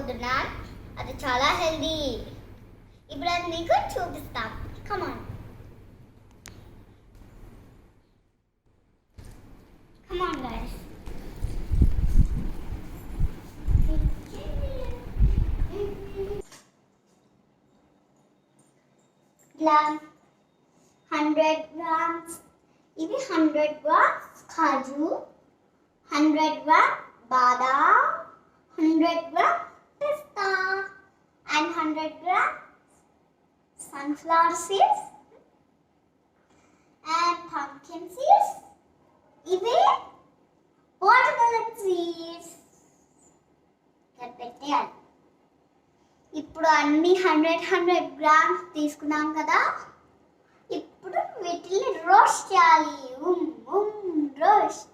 తీసుకోబోతున్నాను. అది చాలా హెల్దీ. ఇప్పుడు అది నీకు చూపిస్తాం. కమాన్ కమాన్ గైస్. ఇలా 100 grams ఇవి 100 grams kaju, 100 grams badam, 100 grams pista and 100 grams sunflower seeds and pumpkin seeds. ఇవి watermelon seeds. పెట్టేయాలి. ఇప్పుడు అన్ని 100 grams తీసుకున్నాం కదా. ఇప్పుడు వీటిని రోస్ట్ చేయాలి. రోస్ట్.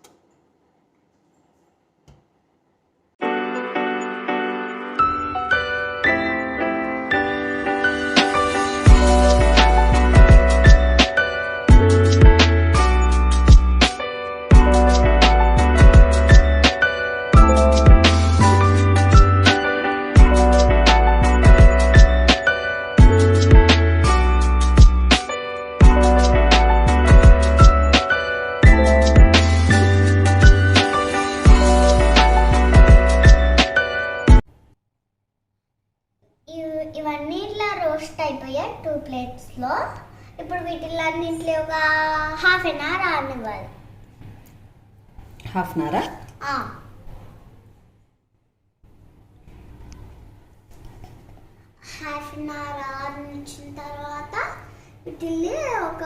ఇవన్నీ ఇట్లా రోస్ట్ అయిపోయాయి 2 ప్లేట్స్లో. ఇప్పుడు వీటిలన్నింటిలో ఒక ½ an hour ఆరనివ్వాలి. ½ an hour? ½ an hour ఆరనిచ్చిన తర్వాత వీటిని ఒక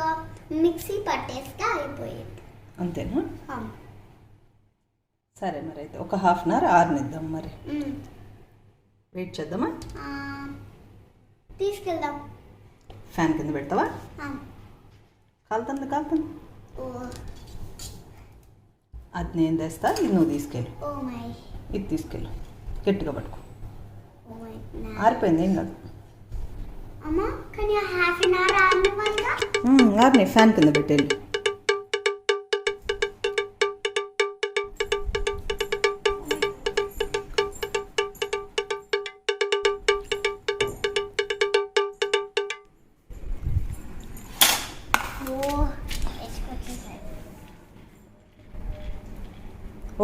మిక్సీ పట్టేస్తే అయిపోయింది. అంతేనా? సరే, మరి అయితే ఒక ½ an hour ఆరనిద్దాం. మరి వెయిట్ చేద్దామా? తీసుకెళ్దాం. ఫ్యాన్ కింద పెడతావా? కాలుతుంది. అది నేను తెస్తా, ఇది నువ్వు తీసుకెళ్ళు. ఇది తీసుకెళ్ళు, గట్టిగా పట్టుకో. ఆరిపోయింది, ఏం కాదు. ఆరిని ఫ్యాన్ కింద పెట్టేళ్ళు.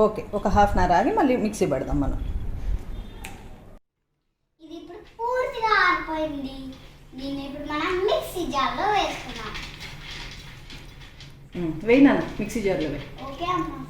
ఓకే, ఒక ½ an hour ఆగి మళ్ళీ మిక్సీ పెడదాం మనం. ఇది ఇప్పుడు పూర్తిగా ఆరిపోయింది. దీన్ని ఇప్పుడు మనం మిక్సీ జార్లో వేసుకున్నాం. వేయి నాన్న, మిక్సీ జార్లో వేయి. ఓకే అమ్మా.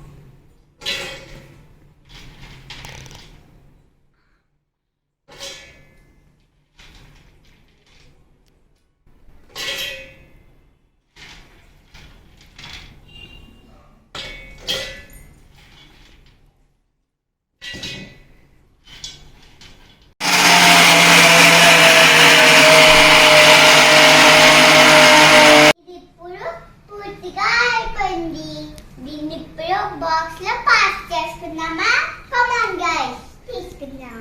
దీన్ని ఇప్పుడు బాక్స్ లో పాస్ చేసుకుందామా? కమాన్ గైస్, తీసుకుందాం.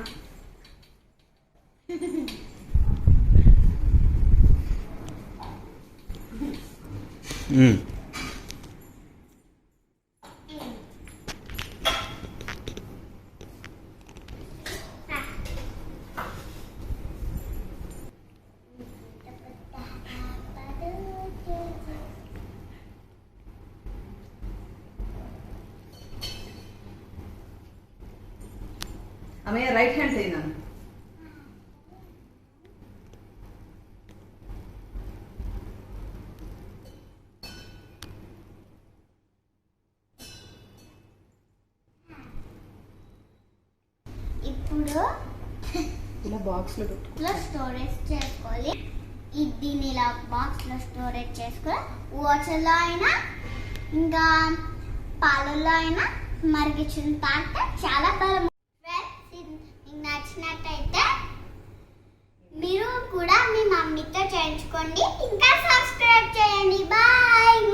అమ్మయ్య, రైట్ హ్యాండ్ అయినా. ఇప్పుడు ఇలా బాక్స్లో స్టోరేజ్ చేసుకోవాలి. దీన్ని ఇలా బాక్స్లో స్టోరేజ్ చేసుకొని వాటర్లో అయినా ఇంకా పాలల్లో అయినా మరిగించిన తాగితే చాలా బలం. నచ్చినట్టయితే మీరు కూడా మీ మమ్మీతో చేయించుకోండి. ఇంకా సబ్స్క్రైబ్ చేయండి. బాయ్.